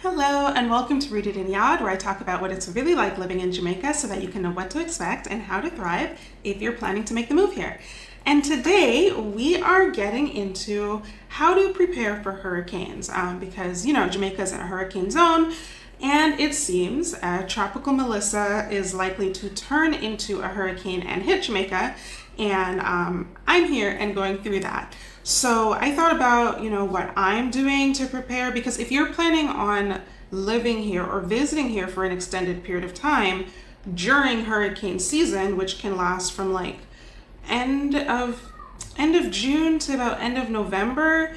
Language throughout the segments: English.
Hello and welcome to Rooted in Yad, where I talk about what it's really like living in Jamaica so that you can know what to expect and how to thrive if you're planning to make the move here. And today we are getting into how to prepare for hurricanes because, Jamaica is in a hurricane zone, and it seems Tropical Melissa is likely to turn into a hurricane and hit Jamaica. And I'm here and going through that. So I thought about, what I'm doing to prepare, because if you're planning on living here or visiting here for an extended period of time during hurricane season, which can last from like end of June to about end of November,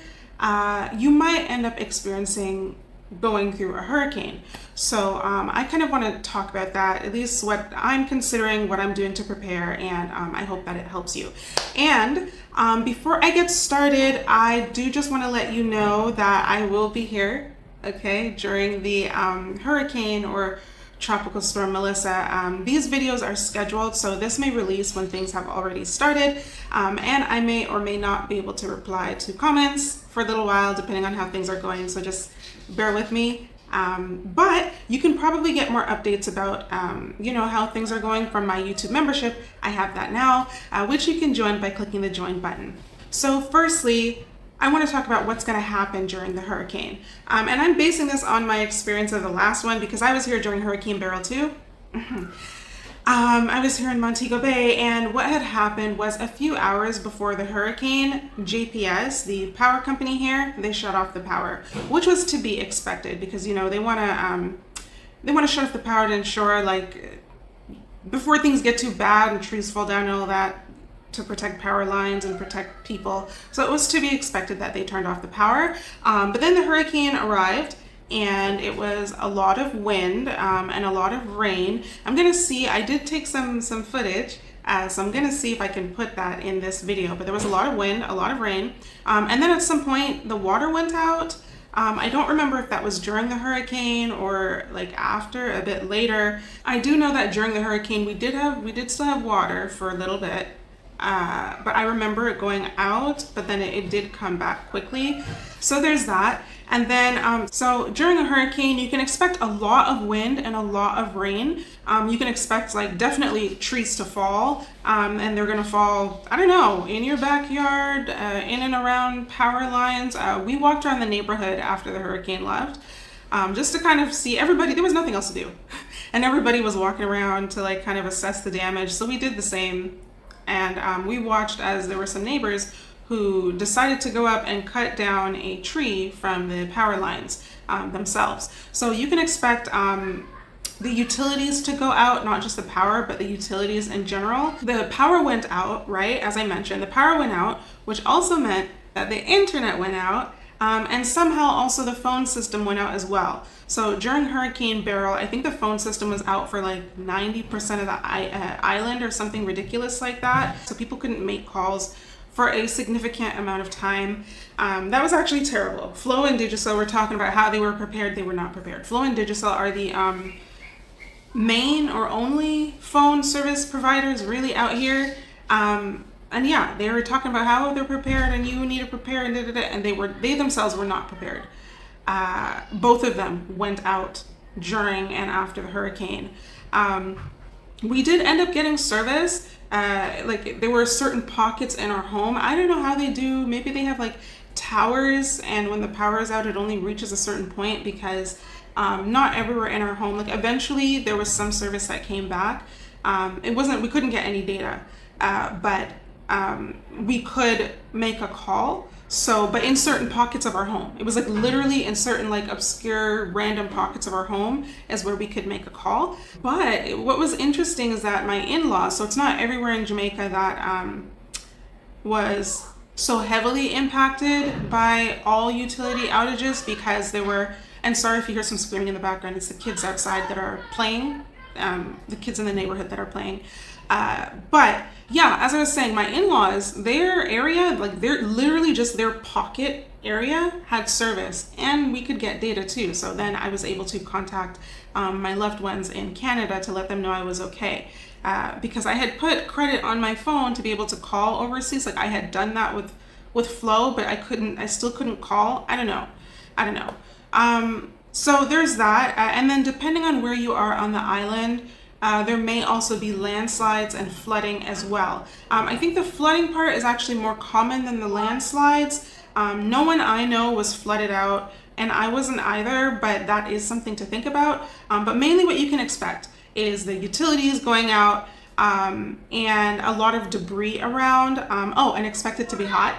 you might end up experiencing going through a hurricane. So I kind of want to talk about that, at least what I'm considering, what I'm doing to prepare, and I hope that it helps you. And before I get started, I do just want to let you know that I will be here, okay, during the hurricane or tropical storm Melissa. These videos are scheduled, so this may release when things have already started, and I may or may not be able to reply to comments for a little while depending on how things are going, so just bear with me. But you can probably get more updates about how things are going from my YouTube membership. I have that now, which you can join by clicking the join button. So firstly, I want to talk about what's going to happen during the hurricane. And I'm basing this on my experience of the last one because I was here during Hurricane Beryl too. I was here in Montego Bay, and what had happened was a few hours before the hurricane, JPS, the power company here, they shut off the power, which was to be expected because, they want to shut off the power to ensure, like, before things get too bad and trees fall down and all that, to protect power lines and protect people. So it was to be expected that they turned off the power. But then the hurricane arrived, and it was a lot of wind and a lot of rain. I'm gonna see, I did take some footage, so I'm gonna see if I can put that in this video, but there was a lot of wind, a lot of rain. And then at some point the water went out. I don't remember if that was during the hurricane or like after, a bit later. I do know that during the hurricane we did still have water for a little bit. But I remember it going out, but then it did come back quickly. So there's that. And then, so during a hurricane, you can expect a lot of wind and a lot of rain. You can expect definitely trees to fall, and they're gonna fall, I don't know, in your backyard, in and around power lines. We walked around the neighborhood after the hurricane left, just to kind of see everybody. There was nothing else to do. And everybody was walking around to kind of assess the damage. So we did the same. And we watched as there were some neighbors who decided to go up and cut down a tree from the power lines themselves. So you can expect the utilities to go out, not just the power, but the utilities in general. The power went out, right? As I mentioned, the power went out, which also meant that the internet went out, and somehow also the phone system went out as well. So during Hurricane Beryl, I think the phone system was out for 90% of the island or something ridiculous like that. So people couldn't make calls for a significant amount of time. That was actually terrible. Flow and Digicel were talking about how they were prepared. They were not prepared. Flow and Digicel are the main or only phone service providers really out here. And yeah, they were talking about how they're prepared and you need to prepare and and they themselves were not prepared. Both of them went out during and after the hurricane. We did end up getting service. There were certain pockets in our home. I don't know how they do. Maybe they have towers, and when the power is out, it only reaches a certain point because not everywhere in our home. Eventually there was some service that came back. We couldn't get any data, but we could make a call. So, but in certain pockets of our home, it was literally in certain obscure random pockets of our home is where we could make a call. But what was interesting is that my in-laws, so it's not everywhere in Jamaica that was so heavily impacted by all utility outages, because there were, and sorry if you hear some screaming in the background, it's the kids outside that are playing, the kids in the neighborhood that are playing. But yeah, as I was saying, my in-laws, their area, they're literally just their pocket area had service, and we could get data too. So then I was able to contact my loved ones in Canada to let them know I was okay. Because I had put credit on my phone to be able to call overseas. I had done that with Flow, but I still couldn't call. I don't know. So there's that. And then depending on where you are on the island, there may also be landslides and flooding as well. I think the flooding part is actually more common than the landslides. No one I know was flooded out, and I wasn't either, but that is something to think about. But mainly what you can expect is the utilities going out, and a lot of debris around. And expect it to be hot,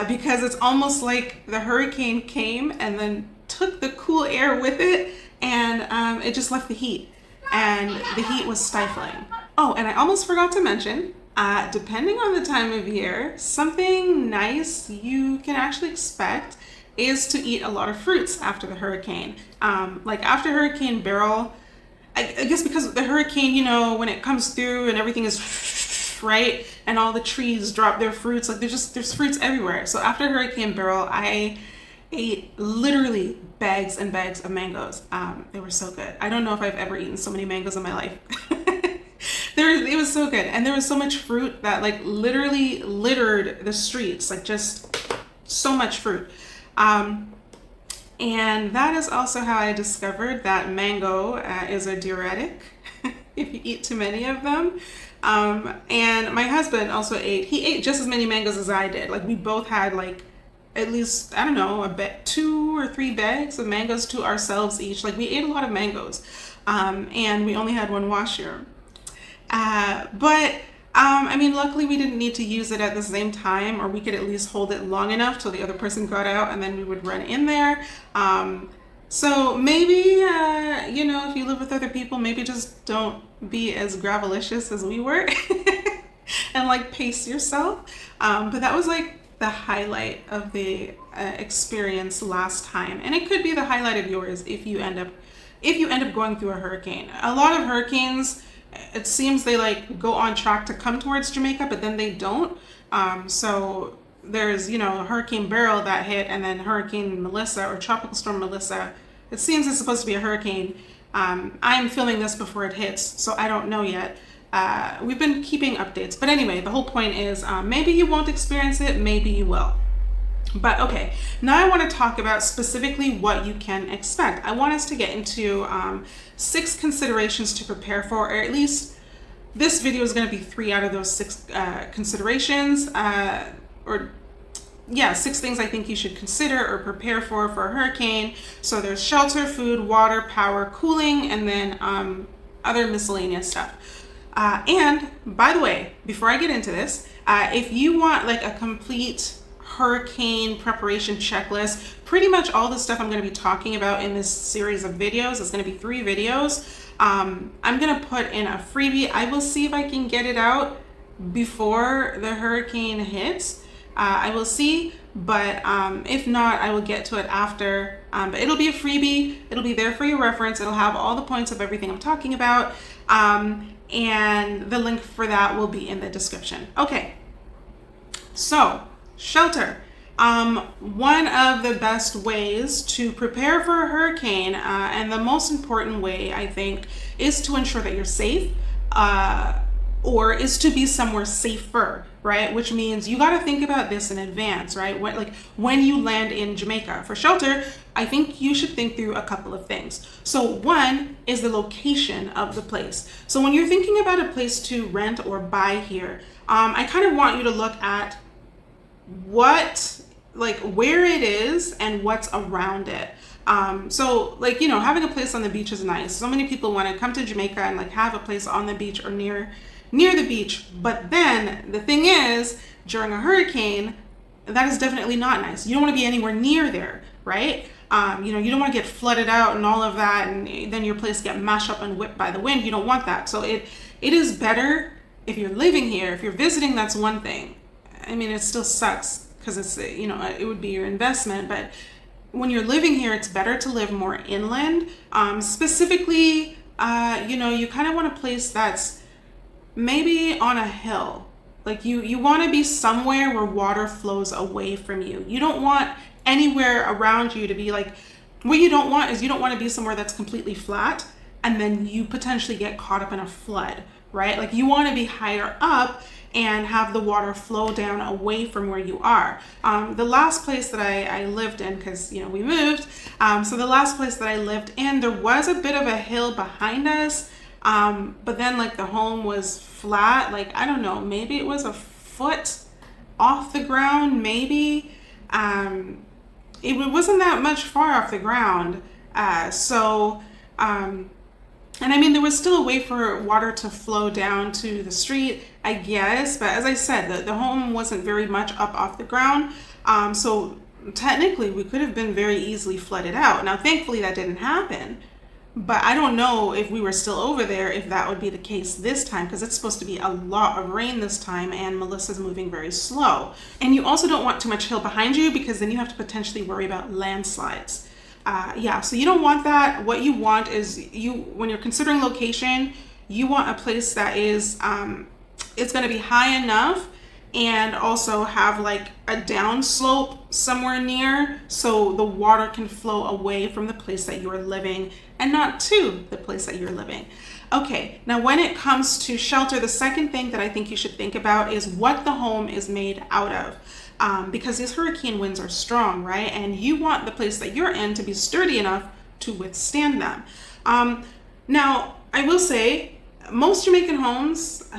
because it's almost like the hurricane came and then took the cool air with it, and it just left the heat, and the heat was stifling. Oh, and I almost forgot to mention, depending on the time of year, something nice you can actually expect is to eat a lot of fruits after the hurricane. Like after Hurricane Beryl, I guess because the hurricane, when it comes through and everything is right, and all the trees drop their fruits, like there's fruits everywhere. So after Hurricane Beryl, I ate literally bags and bags of mangoes. They were so good. I don't know if I've ever eaten so many mangoes in my life. It was so good, and there was so much fruit that like literally littered the streets, like just so much fruit. And that is also how I discovered that mango is a diuretic if you eat too many of them. And my husband also he ate just as many mangoes as I did. Like we both had like at least, I don't know, 2 or 3 bags of mangoes to ourselves each. Like we ate a lot of mangoes, and we only had one washer. Luckily we didn't need to use it at the same time, or we could at least hold it long enough till the other person got out, and then we would run in there. So maybe, if you live with other people, maybe just don't be as gravelicious as we were and like pace yourself. But that was like the highlight of the experience last time, and it could be the highlight of yours if you end up going through a hurricane. A lot of hurricanes, it seems they like go on track to come towards Jamaica, but then they don't. So there's Hurricane Beryl that hit, and then Hurricane Melissa, or Tropical Storm Melissa. It seems it's supposed to be a hurricane. I'm filming this before it hits, so I don't know yet. We've been keeping updates, but anyway, the whole point is maybe you won't experience it, maybe you will. But okay, now I want to talk about specifically what you can expect. I want us to get into 6 considerations to prepare for, or at least this video is going to be 3 out of those 6 considerations, 6 things I think you should consider or prepare for a hurricane. So there's shelter, food, water, power, cooling, and then other miscellaneous stuff. And by the way, before I get into this, if you want like a complete hurricane preparation checklist, pretty much all the stuff I'm going to be talking about in this series of videos, it's going to be 3 videos. I'm going to put in a freebie. I will see if I can get it out before the hurricane hits. I will see, but if not, I will get to it after. But it'll be a freebie. It'll be there for your reference. It'll have all the points of everything I'm talking about. And the link for that will be in the description. Okay, so shelter. One of the best ways to prepare for a hurricane, and the most important way, I think, is to ensure that you're safe, or is to be somewhere safer, right? Which means you got to think about this in advance, right? When you land in Jamaica for shelter, I think you should think through a couple of things. So one is the location of the place. So when you're thinking about a place to rent or buy here, I kind of want you to look at where it is and what's around it. Having a place on the beach is nice. So many people want to come to Jamaica and have a place on the beach or near the beach. But then the thing is, during a hurricane, that is definitely not nice. You don't want to be anywhere near there, right? You don't want to get flooded out and all of that, and then your place get mashed up and whipped by the wind. You don't want that. So it is better if you're living here. If you're visiting, that's one thing. I mean, it still sucks because it's, it would be your investment. But when you're living here, it's better to live more inland. Specifically, you kind of want a place that's maybe on a hill. Like you want to be somewhere where water flows away from you. You don't want anywhere around you to be what you don't want to be somewhere that's completely flat and then you potentially get caught up in a flood, right? Like you want to be higher up and have the water flow down away from where you are. The last place that I lived in, because we moved, so the last place that I lived in, there was a bit of a hill behind us, but then like the home was flat, like I don't know, maybe it was a foot off the ground, maybe. It wasn't that much far off the ground, and I mean, there was still a way for water to flow down to the street, I guess. But as I said, the home wasn't very much up off the ground. So technically, we could have been very easily flooded out. Now, thankfully, that didn't happen. But I don't know if we were still over there, if that would be the case this time, because it's supposed to be a lot of rain this time, and Melissa's moving very slow. And you also don't want too much hill behind you, because then you have to potentially worry about landslides. So you don't want that. What you want is when you're considering location, you want a place that is, it's going to be high enough and also have like a downslope somewhere near so the water can flow away from the place that you're living and not to the place that you're living. Okay, now when it comes to shelter, the second thing that I think you should think about is what the home is made out of. Because these hurricane winds are strong, right? And you want the place that you're in to be sturdy enough to withstand them. Now, I will say, most Jamaican homes,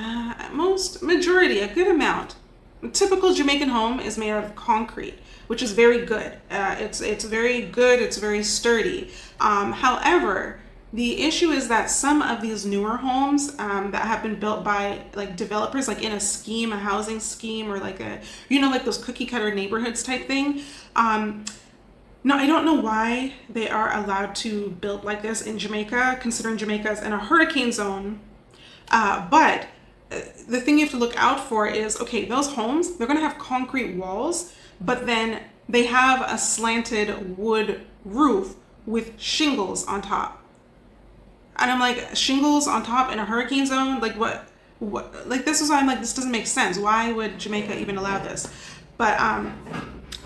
majority, a good amount, a typical Jamaican home is made out of concrete, which is very good. It's very good, it's very sturdy. However, the issue is that some of these newer homes that have been built by like developers, like in a housing scheme, or like like those cookie cutter neighborhoods type thing. Now, I don't know why they are allowed to build like this in Jamaica, considering Jamaica is in a hurricane zone. But the thing you have to look out for is, okay, those homes, they're gonna have concrete walls, but then they have a slanted wood roof with shingles on top. And I'm like, shingles on top in a hurricane zone? Like what, like this is why I'm like, this doesn't make sense. Why would Jamaica even allow this? But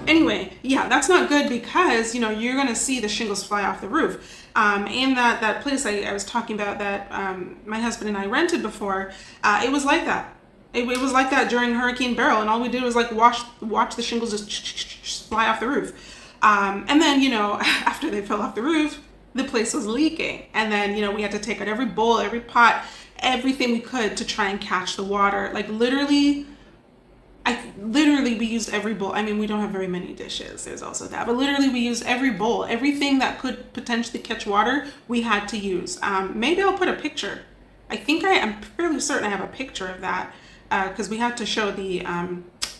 anyway, yeah, that's not good because, you're going to see the shingles fly off the roof. In that place I was talking about that my husband and I rented before, it was like that. It was like that during Hurricane Beryl, and all we did was like watch the shingles just fly off the roof. And then, after they fell off the roof, the place was leaking. And then, we had to take out every bowl, every pot, everything we could to try and catch the water. Like literally, we used every bowl. I mean, we don't have very many dishes. There's also that. But literally, we used every bowl. Everything that could potentially catch water, we had to use. Maybe I'll put a picture. I'm fairly certain I have a picture of that because we had to show the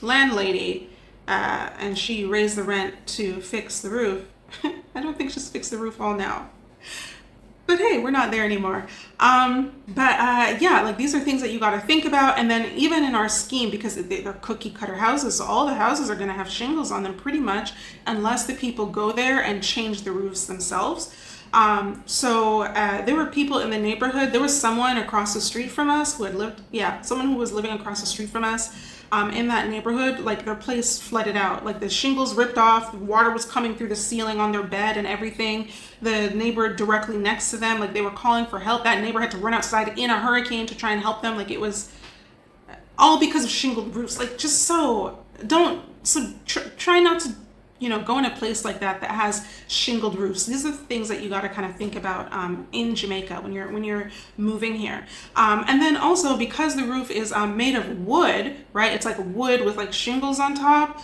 landlady and she raised the rent to fix the roof. I don't think she's fixed the roof all now. But hey, we're not there anymore. Like these are things that you got to think about. And then even in our scheme, because they're cookie cutter houses, so all the houses are going to have shingles on them pretty much, unless the people go there and change the roofs themselves. There were people in the neighborhood. There was someone across the street from us someone who was living across the street from us. In that neighborhood, like their place flooded out, like the shingles ripped off, the water was coming through the ceiling on their bed and everything. The neighbor directly next to them, like they were calling for help. That neighbor had to run outside in a hurricane to try and help them. Like it was all because of shingled roofs. Like try not to go in a place like that has shingled roofs. These are the things that you got to kind of think about in Jamaica when you're moving here. And then also because the roof is made of wood, right? It's like wood with like shingles on top.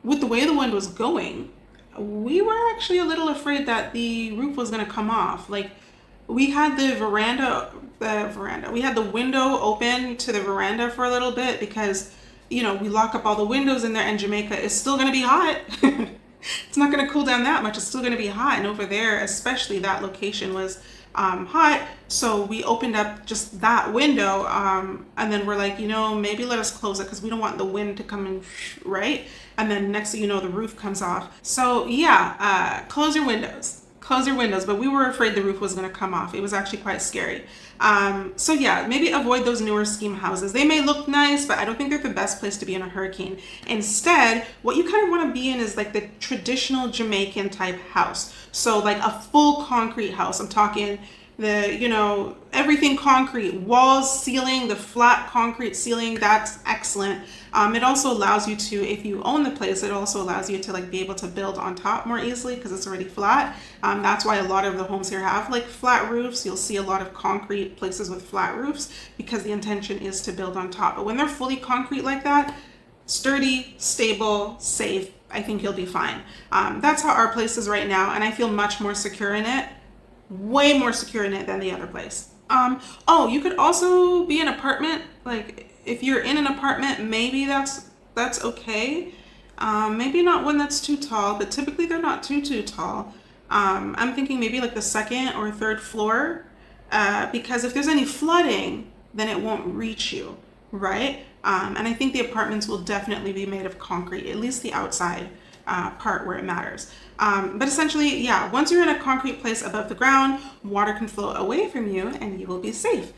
With the way the wind was going, we were actually a little afraid that the roof was going to come off. Like we had the we had the window open to the veranda for a little bit because we lock up all the windows in there, and Jamaica is still going to be hot. It's not going to cool down that much. It's still going to be hot. And over there, especially that location was hot. So we opened up just that window. And then we're like, maybe let us close it because we don't want the wind to come in, right? And then next thing you know, the roof comes off. So close your windows. But we were afraid the roof was going to come off. It was actually quite scary. Maybe avoid those newer scheme houses. They may look nice, but I don't think they're the best place to be in a hurricane. Instead, what you kind of want to be in is like the traditional Jamaican type house. So like a full concrete house. I'm talking, everything concrete, walls, ceiling, the flat concrete ceiling, that's excellent. It also allows you to, if you own the place, it also allows you to like be able to build on top more easily because it's already flat. That's why a lot of the homes here have like flat roofs. You'll see a lot of concrete places with flat roofs because the intention is to build on top. But when they're fully concrete like that, sturdy, stable, safe, I think you'll be fine. That's how our place is right now, and I feel much more secure in it, way more secure in it than the other place. You could also be an apartment. Like if you're in an apartment, maybe that's okay. Maybe not one that's too tall, but typically they're not too tall. I'm thinking maybe like the second or third floor, because if there's any flooding, then it won't reach you, right? And I think the apartments will definitely be made of concrete, at least the outside part where it matters. But essentially, yeah, once you're in a concrete place above the ground, water can flow away from you and you will be safe.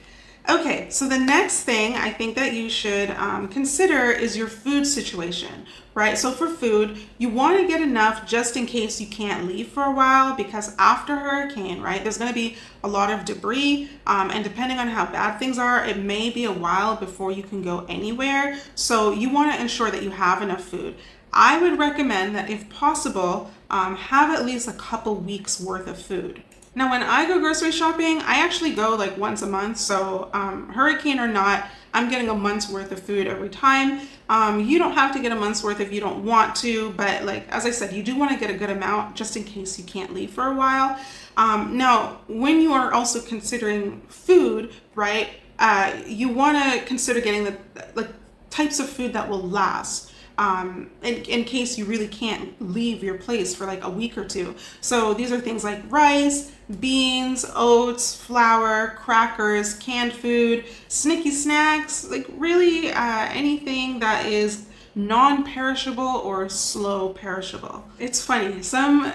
Okay, so the next thing I think that you should consider is your food situation, right? So for food, you want to get enough just in case you can't leave for a while, because after hurricane, right, there's going to be a lot of debris, and depending on how bad things are, it may be a while before you can go anywhere. So you want to ensure that you have enough food. I would recommend that if possible, have at least a couple weeks worth of food. Now, when I go grocery shopping, I actually go like once a month. So hurricane or not, I'm getting a month's worth of food every time. You don't have to get a month's worth if you don't want to, but like, as I said, you do want to get a good amount just in case you can't leave for a while. Now, when you are also considering food, right, you want to consider getting the like types of food that will last. In case you really can't leave your place for like a week or two. So these are things like rice, beans, oats, flour, crackers, canned food, snicky snacks, like really anything that is non-perishable or slow perishable. It's funny, some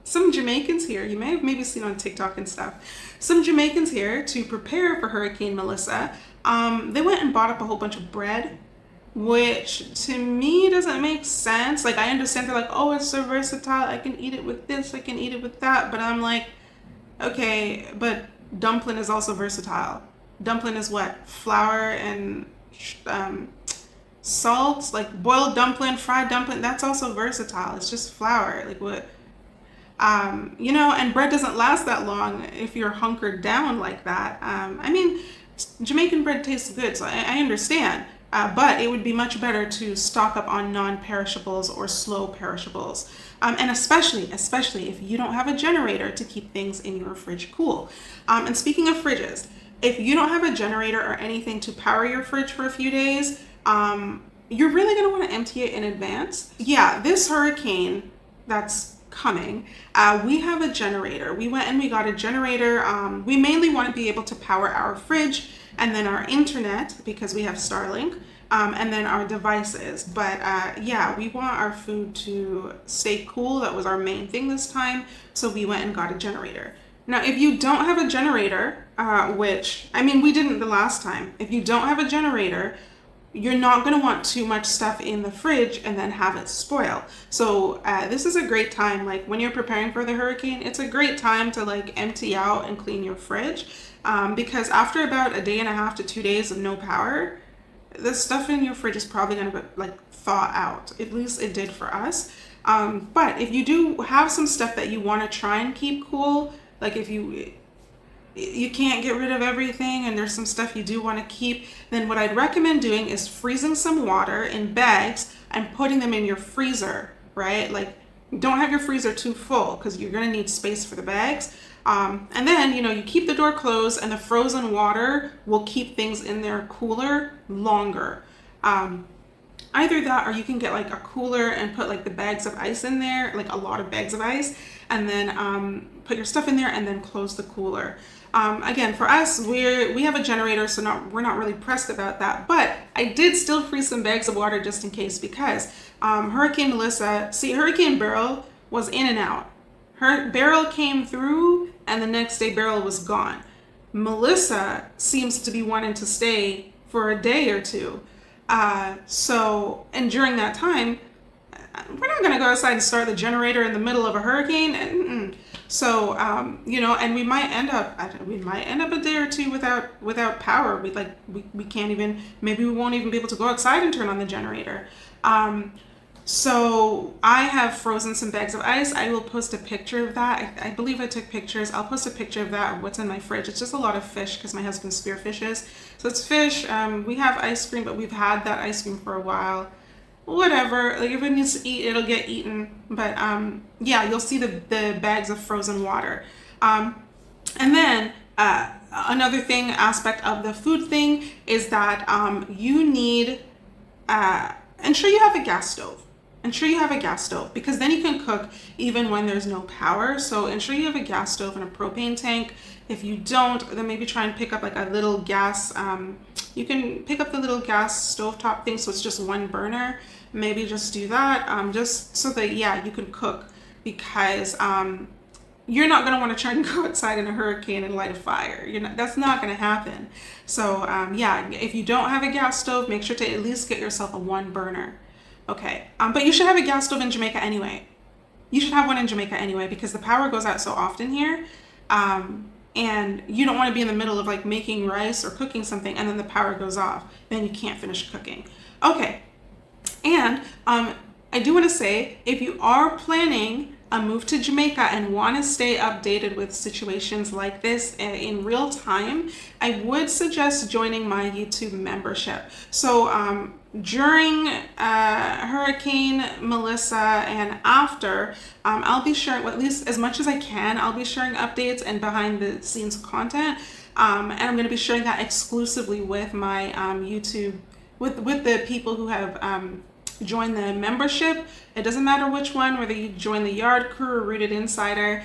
Jamaicans here, you may have maybe seen on TikTok and stuff, some Jamaicans here, to prepare for Hurricane Melissa, they went and bought up a whole bunch of bread, which to me doesn't make sense. Like, I understand they're like, oh, it's so versatile, I can eat it with this, I can eat it with that, but I'm like, okay, but dumpling is also versatile. Dumpling is what? Flour and salt, like boiled dumpling, fried dumpling, that's also versatile. It's just flour. Like what? And bread doesn't last that long if you're hunkered down like that. I mean, Jamaican bread tastes good, so I understand. But it would be much better to stock up on non-perishables or slow perishables. And especially if you don't have a generator to keep things in your fridge cool. And speaking of fridges, if you don't have a generator or anything to power your fridge for a few days, you're really going to want to empty it in advance. Yeah, this hurricane that's coming, we have a generator. We went and we got a generator. We mainly want to be able to power our fridge and then our internet because we have Starlink, and then our devices. But yeah, we want our food to stay cool. That was our main thing this time. So we went and got a generator. Now, if you don't have a generator, which, I mean, we didn't the last time. If you don't have a generator, you're not going to want too much stuff in the fridge and then have it spoil. So this is a great time, like when you're preparing for the hurricane, it's a great time to like empty out and clean your fridge, because after about a day and a half to 2 days of no power, the stuff in your fridge is probably going to like thaw out. At least it did for us. But if you do have some stuff that you want to try and keep cool, like if you can't get rid of everything and there's some stuff you do want to keep, then what I'd recommend doing is freezing some water in bags and putting them in your freezer, right? Like, don't have your freezer too full because you're going to need space for the bags. And then, you keep the door closed and the frozen water will keep things in there cooler longer. Either that, or you can get like a cooler and put like the bags of ice in there, like a lot of bags of ice, and then put your stuff in there and then close the cooler. Again, for us, we have a generator, so we're not really pressed about that, but I did still freeze some bags of water just in case, because Hurricane Beryl was in and out. Beryl came through and the next day Beryl was gone. Melissa seems to be wanting to stay for a day or two. And during that time, we're not going to go outside and start the generator in the middle of a hurricane. So and we might end up a day or two without power. We can't even, maybe we won't even be able to go outside and turn on the generator. So I have frozen some bags of ice. I will post a picture of that. I believe I took pictures. I'll post a picture of that, what's in my fridge. It's just a lot of fish because my husband spearfishes. So it's fish. We have ice cream, but we've had that ice cream for a while. Whatever, like if it needs to eat, it'll get eaten. But yeah, you'll see the bags of frozen water. And then another aspect of the food thing is that you need, ensure you have a gas stove. Ensure you have a gas stove, because then you can cook even when there's no power. So ensure you have a gas stove and a propane tank. If you don't, then maybe try and pick up like a little gas, you can pick up the little gas stovetop thing, so it's just one burner. Maybe just do that, just so that, yeah, you can cook, because you're not going to want to try and go outside in a hurricane and light a fire. That's not going to happen. So yeah, if you don't have a gas stove, make sure to at least get yourself a one burner. Okay, but you should have a gas stove in Jamaica anyway. You should have one in Jamaica anyway, because the power goes out so often here. And you don't want to be in the middle of like making rice or cooking something and then the power goes off. Then you can't finish cooking. Okay, and I do want to say, if you are planning a move to Jamaica and want to stay updated with situations like this in real time, I would suggest joining my YouTube membership. So during Hurricane Melissa and after, I'll be sharing, well, at least as much as I can, I'll be sharing updates and behind the scenes content. And I'm going to be sharing that exclusively with my YouTube, with the people who have join the membership. It doesn't matter which one, whether you join the Yard Crew or Rooted Insider,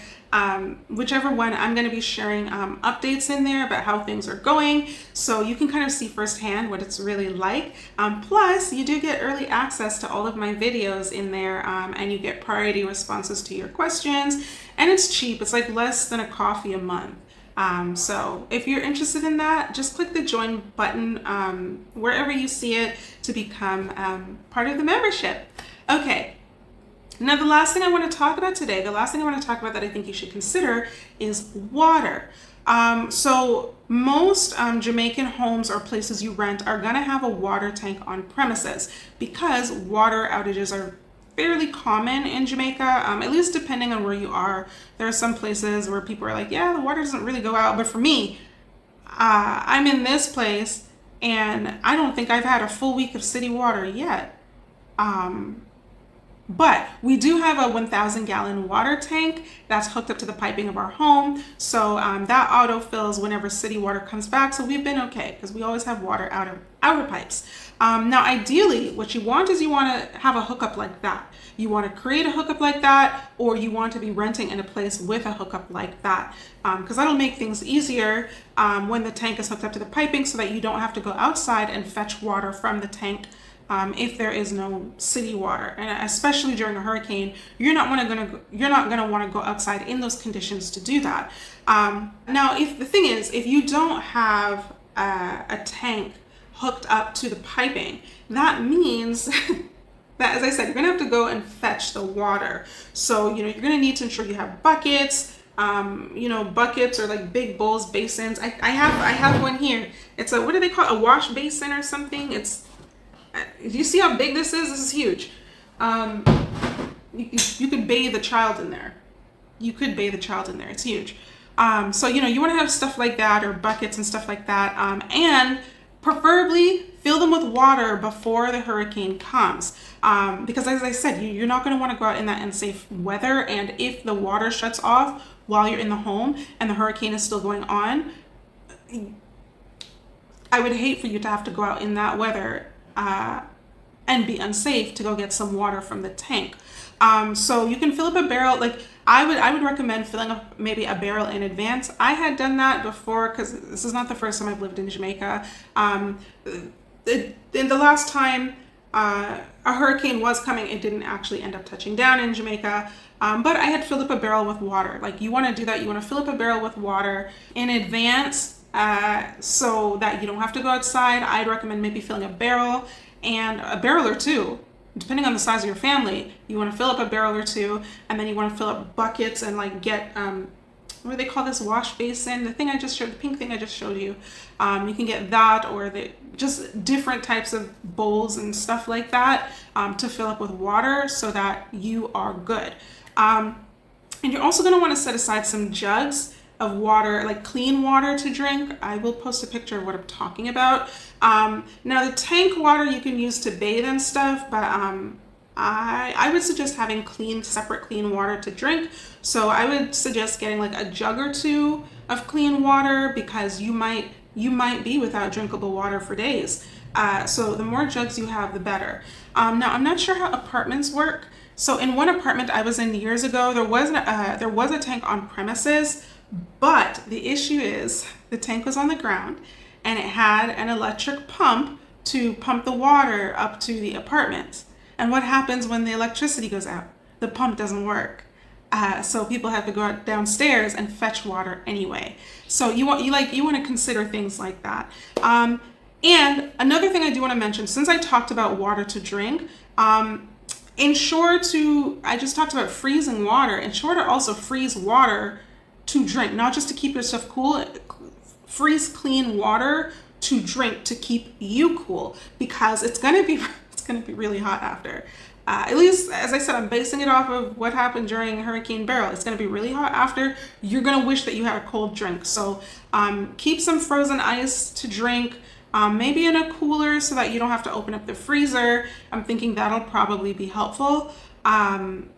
whichever one, I'm going to be sharing updates in there about how things are going, so you can kind of see firsthand what it's really like. Plus, you do get early access to all of my videos in there, and you get priority responses to your questions, and it's cheap. It's like less than a coffee a month. So if you're interested in that, just click the join button wherever you see it to become part of the membership. Okay, now the last thing I want to talk about today, the last thing I want to talk about that I think you should consider is water. So most Jamaican homes or places you rent are going to have a water tank on premises, because water outages are fairly common in Jamaica, at least depending on where you are. There are some places where people are like, yeah, the water doesn't really go out. But for me, I'm in this place and I don't think I've had a full week of city water yet. But we do have a 1,000 gallon water tank that's hooked up to the piping of our home. So that auto fills whenever city water comes back. So we've been okay, because we always have water out of our pipes. Now, ideally, what you want is you want to have a hookup like that. You want to create a hookup like that, or you want to be renting in a place with a hookup like that, because that'll make things easier when the tank is hooked up to the piping, so that you don't have to go outside and fetch water from the tank if there is no city water. And especially during a hurricane, you're not gonna want to go outside in those conditions to do that. Now, if you don't have a tank hooked up to the piping, that means that, as I said, you're gonna have to go and fetch the water. So you're gonna need to ensure you have buckets. Buckets or like big bowls, basins. I have one here. It's what do they call it? A wash basin or something? Do you see how big this is? This is huge. You could bathe a child in there. It's huge. So you want to have stuff like that, or buckets and stuff like that, and preferably fill them with water before the hurricane comes, because as I said, you're not going to want to go out in that unsafe weather. And if the water shuts off while you're in the home and the hurricane is still going on, I would hate for you to have to go out in that weather and be unsafe to go get some water from the tank. So you can fill up a barrel. Like I would recommend filling up maybe a barrel in advance. I had done that before, because this is not the first time I've lived in Jamaica. In the last time a hurricane was coming, it didn't actually end up touching down in Jamaica. But I had filled up a barrel with water. Like, you want to do that. You want to fill up a barrel with water in advance, so that you don't have to go outside. I'd recommend maybe filling a barrel or two depending on the size of your family, you want to fill up a barrel or two, and then you want to fill up buckets and like get what do they call this, wash basin, the thing I just showed, the pink thing I just showed you. You can get that, or just different types of bowls and stuff like that to fill up with water so that you are good. And you're also going to want to set aside some jugs of water, like clean water to drink. I will post a picture of what I'm talking about. Now the tank water you can use to bathe and stuff, but I would suggest having separate clean water to drink. So I would suggest getting like a jug or two of clean water, because you might be without drinkable water for days. So the more jugs you have, the better. Now I'm not sure how apartments work. So in one apartment I was in years ago, there was a tank on premises, but the issue is the tank was on the ground and it had an electric pump to pump the water up to the apartments. And what happens when the electricity goes out? The pump doesn't work. So people have to go out downstairs and fetch water anyway. So you want to consider things like that. And another thing I do want to mention, since I talked about water to drink, I just talked about freezing water. Ensure to also freeze water to drink, not just to keep yourself cool. Freeze clean water to drink to keep you cool, because it's gonna be really hot after. At least, as I said, I'm basing it off of what happened during Hurricane Beryl. It's going to be really hot after. You're going to wish that you had a cold drink. So keep some frozen ice to drink, maybe in a cooler so that you don't have to open up the freezer. I'm thinking that'll probably be helpful. And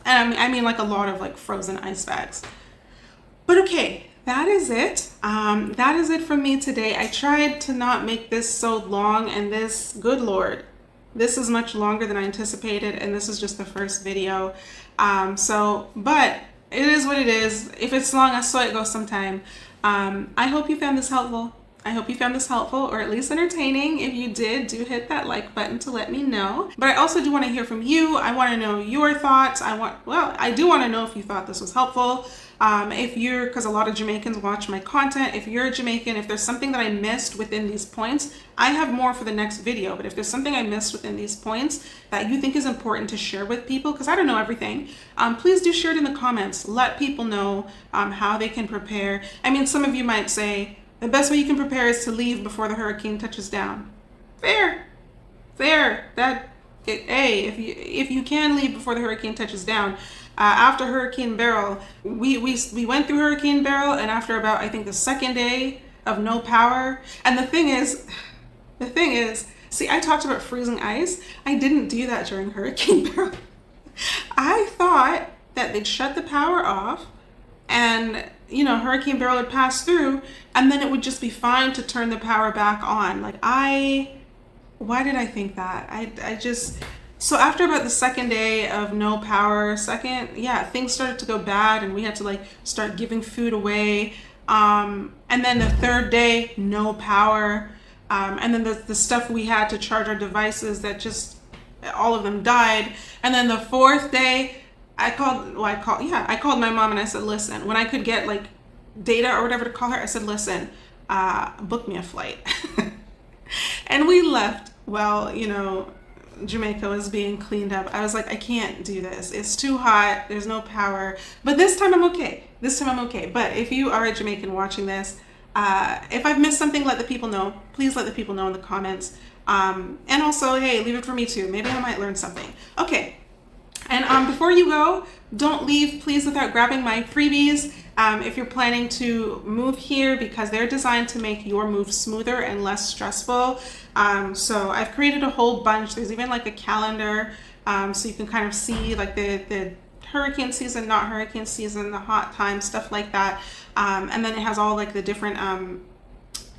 I mean like a lot of like frozen ice bags. But okay, that is it. That is it from me today. I tried to not make this so long, and this, good Lord, this is much longer than I anticipated, and this is just the first video. But it is what it is. If it's long, I saw it go sometime. I hope you found this helpful. Or at least entertaining. If you did, do hit that like button to let me know. But I also do want to hear from you. I want to know your thoughts. I do want to know if you thought this was helpful. Because a lot of Jamaicans watch my content. If you're a Jamaican, if there's something that I missed within these points, I have more for the next video. But if there's something I missed within these points that you think is important to share with people, because I don't know everything, please do share it in the comments. Let people know how they can prepare. I mean, some of you might say, the best way you can prepare is to leave before the hurricane touches down. Fair. If you can leave before the hurricane touches down. After Hurricane Beryl, we went through Hurricane Beryl, and after about, I think, the second day of no power. And the thing is, see, I talked about freezing ice. I didn't do that during Hurricane Beryl. I thought that they'd shut the power off, and Hurricane Beryl would pass through, and then it would just be fine to turn the power back on. Why did I think that? So after about the second day of no power, things started to go bad, and we had to start giving food away. And then the third day, no power. And then the stuff we had to charge our devices, that just, all of them died. And then the fourth day, I called my mom and I said, listen, when I could get data or whatever to call her, I said, listen, book me a flight. And we left. Well, Jamaica was being cleaned up. I was like, I can't do this. It's too hot. There's no power. But this time I'm okay. But if you are a Jamaican watching this, if I've missed something, let the people know. Please let the people know in the comments. And also, hey, leave it for me too. Maybe I might learn something. Okay. And before you go, don't leave, please, without grabbing my freebies. If you're planning to move here, because they're designed to make your move smoother and less stressful. So I've created a whole bunch. There's even a calendar, so you can kind of see the hurricane season, not hurricane season, the hot time, stuff like that. And then it has all the different,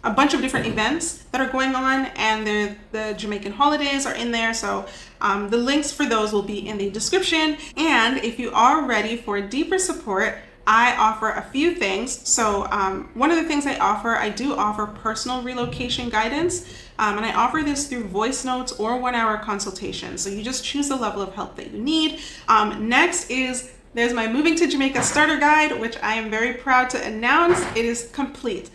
a bunch of different events that are going on, and the Jamaican holidays are in there. So the links for those will be in the description. And if you are ready for deeper support, I offer a few things. So one of the things I do offer personal relocation guidance. And I offer this through voice notes or 1-hour consultation. So you just choose the level of help that you need. Next there's my Moving to Jamaica Starter Guide, which I am very proud to announce. It is complete.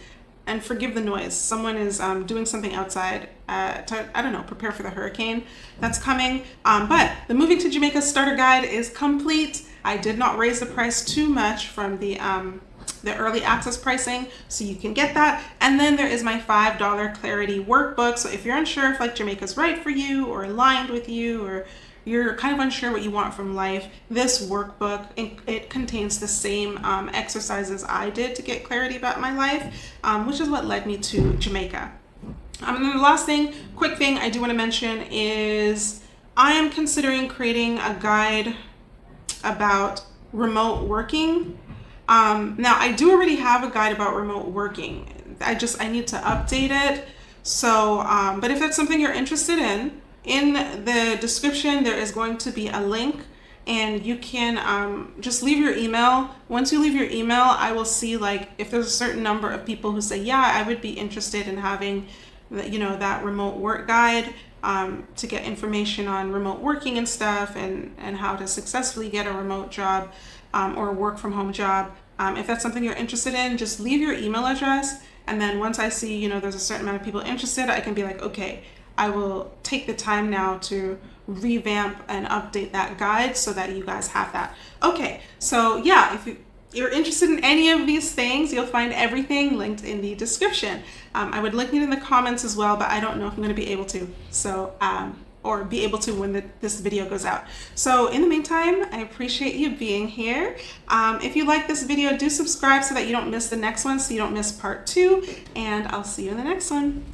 and forgive the noise. Someone is doing something outside to, I don't know, prepare for the hurricane that's coming. But the Moving to Jamaica starter guide is complete. I did not raise the price too much from the early access pricing, so you can get that. And then there is my $5 clarity workbook. So if you're unsure if like Jamaica's right for you or aligned with you, or you're kind of unsure what you want from life, this workbook, it contains the same exercises I did to get clarity about my life, which is what led me to Jamaica. And then the last thing, quick thing I do want to mention is I am considering creating a guide about remote working. Now I do already have a guide about remote working. I need to update it. So, but if it's something you're interested in the description, there is going to be a link, and you can just leave your email. Once you leave your email, I will see like if there's a certain number of people who say, yeah, I would be interested in having that remote work guide, to get information on remote working and stuff, and how to successfully get a remote job, or a work from home job. If that's something you're interested in, just leave your email address. And then once I see, there's a certain amount of people interested, I can be like, okay, I will take the time now to revamp and update that guide so that you guys have that. Okay, so yeah, if you're interested in any of these things, you'll find everything linked in the description. I would link it in the comments as well, but I don't know if I'm going to be able to. So, or be able to when this video goes out. So in the meantime, I appreciate you being here. If you like this video, do subscribe so that you don't miss the next one, so you don't miss part 2, and I'll see you in the next one.